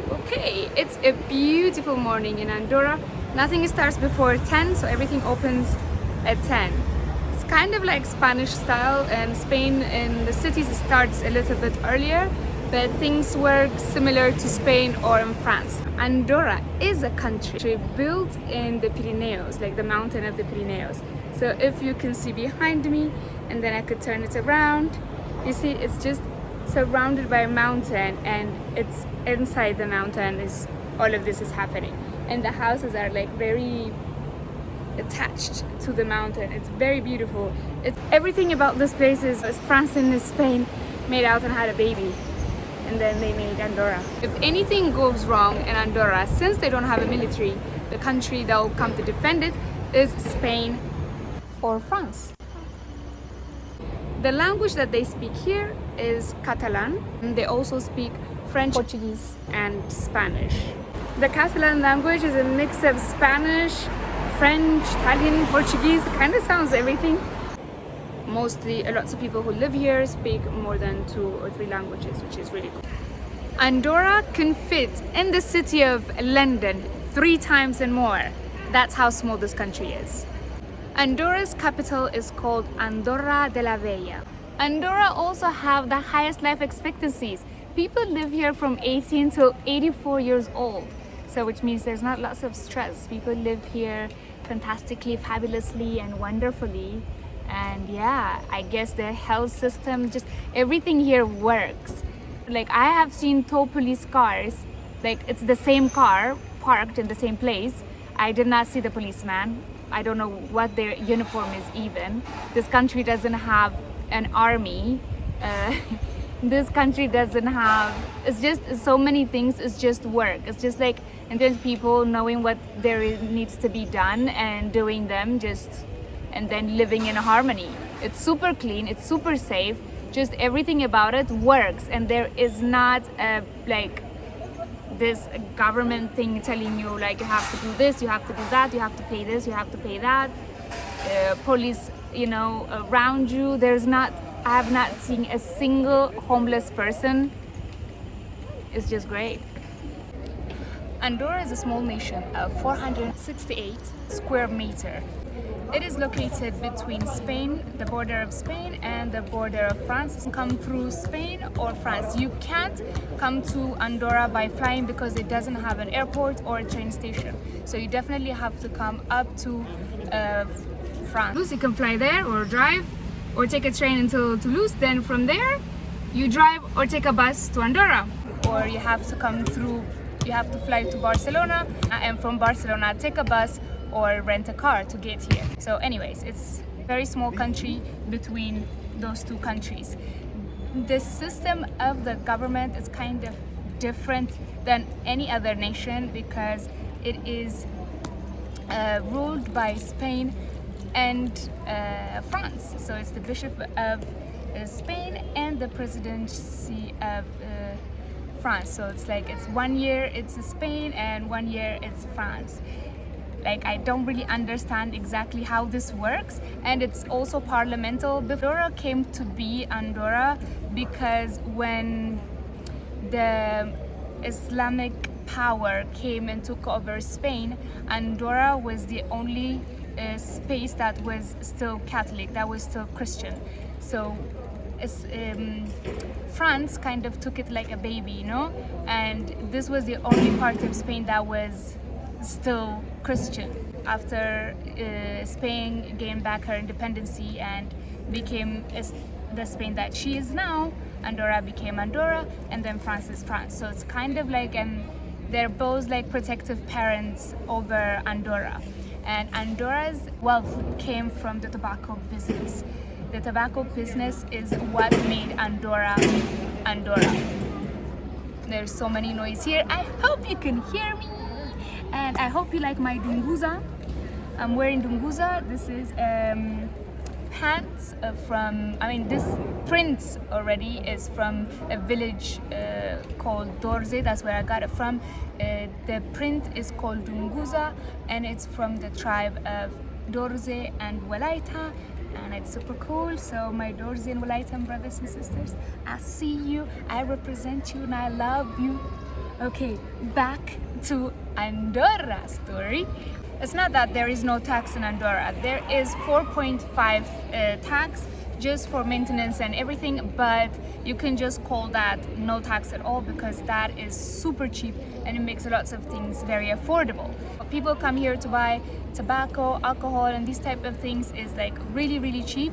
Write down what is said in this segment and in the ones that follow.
Okay, it's a beautiful morning in Andorra. Nothing starts before 10, so everything opens at 10. It's kind of like Spanish style, and Spain in the cities starts a little bit earlier, but things work similar to Spain or in France. Andorra is a country built in the Pyrenees, like the mountain of the Pyrenees. So if you can see behind me, and then I could turn it around, you see it's just surrounded by a mountain, and it's inside the mountain is all of this is happening, and the houses are like very attached to the mountain. It's very beautiful. It's everything about this place is France and Spain made out and had a baby, and then they made Andorra. If anything goes wrong in Andorra, since they don't have a military, the country that will come to defend it is Spain or France. The language that they speak here is Catalan. They also speak French, Portuguese, and Spanish. The Catalan language is a mix of Spanish, French, Italian, Portuguese. It kind of sounds everything. Mostly, lots of people who live here speak more than 2 or 3 languages, which is really cool. Andorra can fit in the city of London 3 times and more. That's how small this country is. Andorra's capital is called Andorra de la Vella. Andorra also have the highest life expectancies. People live here from 18 to 84 years old. So which means there's not lots of stress. People live here fantastically, fabulously, and wonderfully. And yeah, I guess the health system, just everything here works. Like I have seen tow police cars, like it's the same car parked in the same place. I did not see the policeman. I don't know what their uniform is even. This country doesn't have an army. This country doesn't have, it's just so many things, it's just work. It's just like, and there's people knowing what there needs to be done and doing them just, and then living in harmony. It's super clean, it's super safe, just everything about it works. And there is not like this government thing telling you like you have to do this, you have to do that, you have to pay this, you have to pay that. Police, around you. I have not seen a single homeless person. It's just great. Andorra is a small nation of 468 square meters. It is located between Spain, the border of Spain, and the border of France. Come through Spain or France. You can't come to Andorra by flying because it doesn't have an airport or a train station. So you definitely have to come up to France. You can fly there or drive or take a train until Toulouse. Then from there, you drive or take a bus to Andorra. Or you have to come through, you have to fly to Barcelona, and from Barcelona take a bus or rent a car to get here. So anyways, it's a very small country between those 2 countries. The system of the government is kind of different than any other nation because it is ruled by Spain and France. So it's the Bishop of Spain and the Presidency of France. So it's like it's 1 year it's Spain and 1 year it's France. Like I don't really understand exactly how this works, and it's also parliamental. Andorra came to be Andorra because when the Islamic power came and took over Spain, Andorra was the only space that was still Catholic, that was still Christian. So France kind of took it like a baby, and this was the only part of Spain that was still Christian. After Spain gained back her independence and became the Spain that she is now, Andorra became Andorra, and then France is France. So it's kind of like they're both like protective parents over Andorra. And Andorra's wealth came from the tobacco business. The tobacco business is what made Andorra Andorra. There's so many noise here. I hope you can hear me. And I hope you like my dunguza. I'm wearing dunguza. This is pants this print already is from a village called Dorze. That's where I got it from. The print is called dunguza, and it's from the tribe of Dorze and Walaita, and it's super cool. So my Dorze and Walaitan brothers and sisters, I see you, I represent you, and I love you. Okay, back to Andorra story. It's not that there is no tax in Andorra. There is 4.5 tax just for maintenance and everything, but you can just call that no tax at all because that is super cheap and it makes lots of things very affordable. People come here to buy tobacco, alcohol, and these type of things is like really cheap.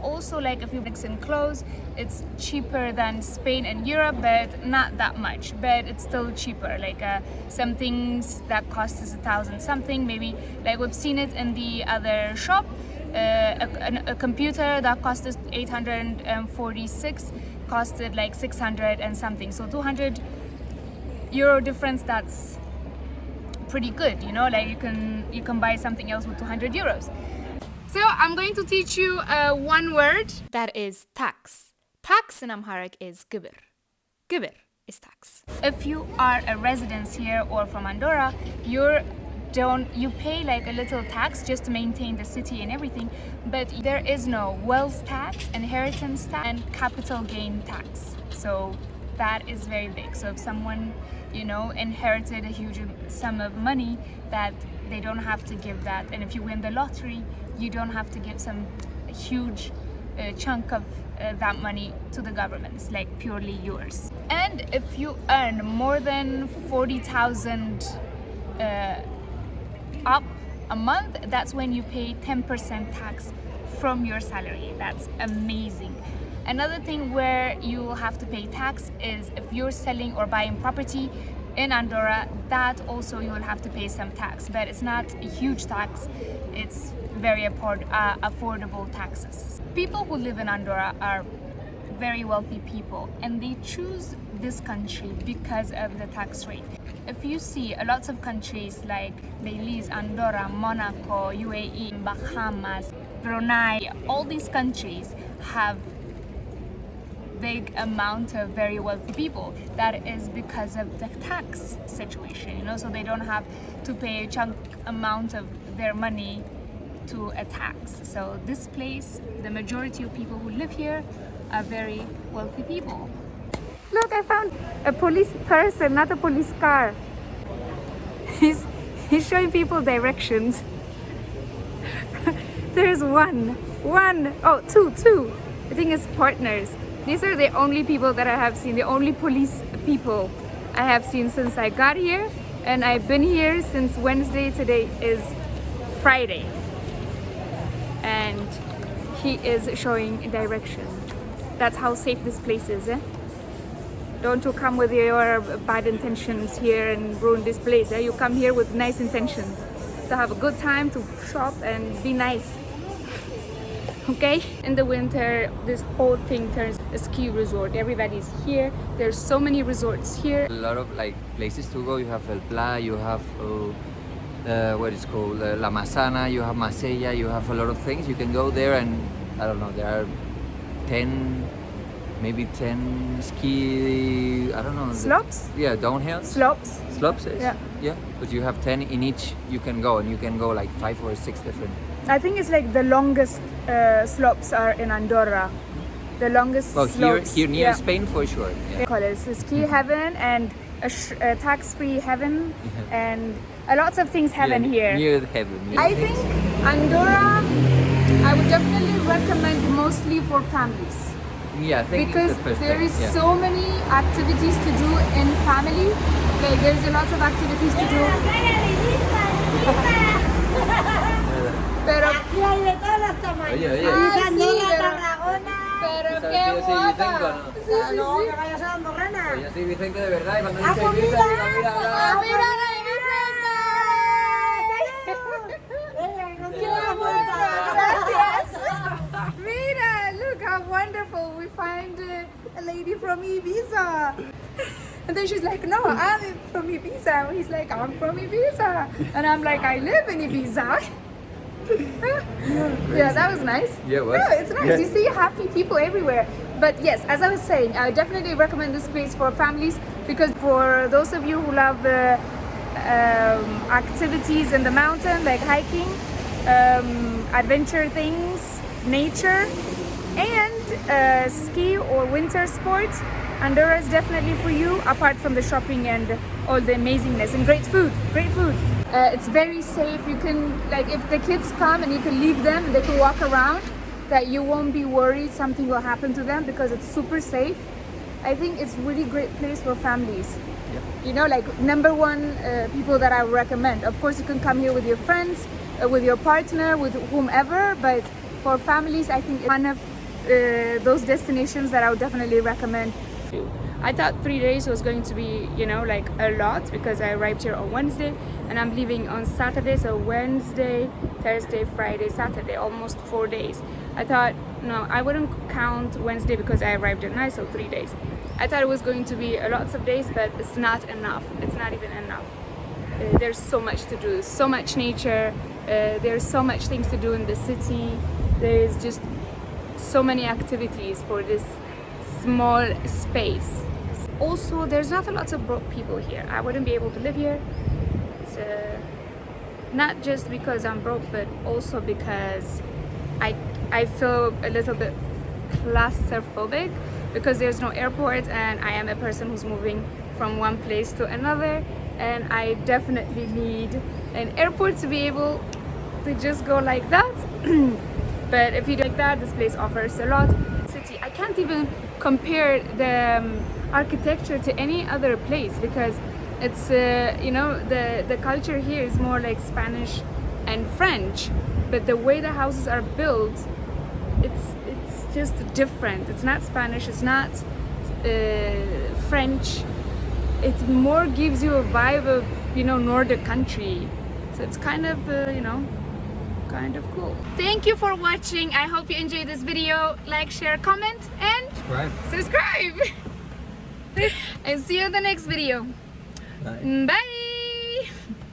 Also, like if you mix in clothes, it's cheaper than Spain and Europe, but not that much, but it's still cheaper. Like some things that cost us 1,000 something, maybe like we've seen it in the other shop. A computer that cost us 846 costed like 600 and something, so 200 euro difference. That's pretty good, you know, like you can buy something else with 200 euros. So I'm going to teach you one word that is tax. Tax in Amharic is gibir. Gibir is tax. If you are a resident here or from Andorra, you pay like a little tax just to maintain the city and everything, but there is no wealth tax, inheritance tax, and capital gain tax. So that is very big. So if someone, you know, inherited a huge sum of money, that they don't have to give that. And if you win the lottery, you don't have to give some huge chunk of that money to the government. It's like purely yours. And if you earn more than 40,000 up a month, that's when you pay 10% tax from your salary. That's amazing. Another thing where you will have to pay tax is if you're selling or buying property in Andorra, that also you will have to pay some tax, but it's not a huge tax. It's very affordable taxes. People who live in Andorra are very wealthy people, and they choose this country because of the tax rate. If you see a lot of countries like Belize, Andorra, Monaco, UAE, Bahamas, Brunei, all these countries have big amount of very wealthy people. That is because of the tax situation, you know, so they don't have to pay a chunk amount of their money to a tax. So this place, the majority of people who live here are very wealthy people. Look, I found a police person, not a police car. He's showing people directions. There's two. I think it's partners. These are the only people that I have seen, the only police people I have seen since I got here, and I've been here since Wednesday. Today is Friday, and he is showing direction. That's how safe this place is, eh? Don't you come with your bad intentions here and ruin this place, eh? You come here with nice intentions, to have a good time, to shop and be nice. Okay? In the winter, this whole thing turns a ski resort. Everybody's here. There's so many resorts here. A lot of like places to go. You have El Pla, you have what is called La Masana, you have Masella, you have a lot of things. You can go there, and I don't know, there are 10 ski, I don't know. Slopes? Yeah, downhill. Slopes? Slopes, yes. Yeah. Yeah, but you have 10 in each you can go, and you can go like 5 or 6 different. I think it's like the longest slopes are in Andorra. The longest slopes. Here near Spain for sure. Yeah. Call it. It's a ski heaven and a tax-free heaven, and a lots of things heaven here. Near the heaven. I think Andorra, I would definitely recommend mostly for families. Yeah, I think because it's the first there thing. is so many activities to do in family. Like there's a lot of activities to do. Pero hay de todos los tamaños. Oye. Andorra, Tarragona. Pero ¿Sabes qué que yo soy guapa. Vicenco, no? Sí, sí, No, sí. que vayas a andorrana. Pues yo soy Vicente de verdad, y cuando ¡Ah, dice pues Vicente, mira! digo, mira, Ah, hola. mira la Gracias. Mira, look how wonderful. We find a lady from Ibiza. And then she's like, no, I'm from Ibiza. And he's like, I'm from Ibiza. And I'm like, I live in Ibiza. Yeah, that was nice. Yeah, it was. No, it's nice. Yeah. You see happy people everywhere. But yes, as I was saying, I definitely recommend this place for families, because for those of you who love activities in the mountain, like hiking, adventure things, nature, and ski or winter sports, Andorra is definitely for you, apart from the shopping and all the amazingness and great food. It's very safe. You can, like, if the kids come and you can leave them, they can walk around, that you won't be worried something will happen to them because it's super safe. I think it's really great place for families. You know, like number one people that I would recommend. Of course, you can come here with your friends, with your partner, with whomever, but for families, I think it's one of those destinations that I would definitely recommend. I thought 3 days was going to be, you know, like a lot because I arrived here on Wednesday and I'm leaving on Saturday. So Wednesday, Thursday, Friday, Saturday, almost 4 days. I thought, no, I wouldn't count Wednesday because I arrived at night, so 3 days. I thought it was going to be lots of days, but it's not enough. It's not even enough. There's so much to do, so much nature. There's so much things to do in the city. There's just so many activities for this small space. Also, there's not a lot of broke people here. I wouldn't be able to live here. It's not just because I'm broke, but also because I feel a little bit claustrophobic because there's no airport and I am a person who's moving from one place to another, and I definitely need an airport to be able to just go like that. But if you do like that, this place offers a lot. City, I can't even compare the architecture to any other place because it's you know, the culture here is more like Spanish and French, but the way the houses are built, it's just different. It's not Spanish, it's not French. It more gives you a vibe of, you know, Nordic country. So it's kind of you know, kind of cool. Thank you for watching. I hope you enjoyed this video. Like, share, comment, and subscribe. And see you in the next video. Bye. Bye.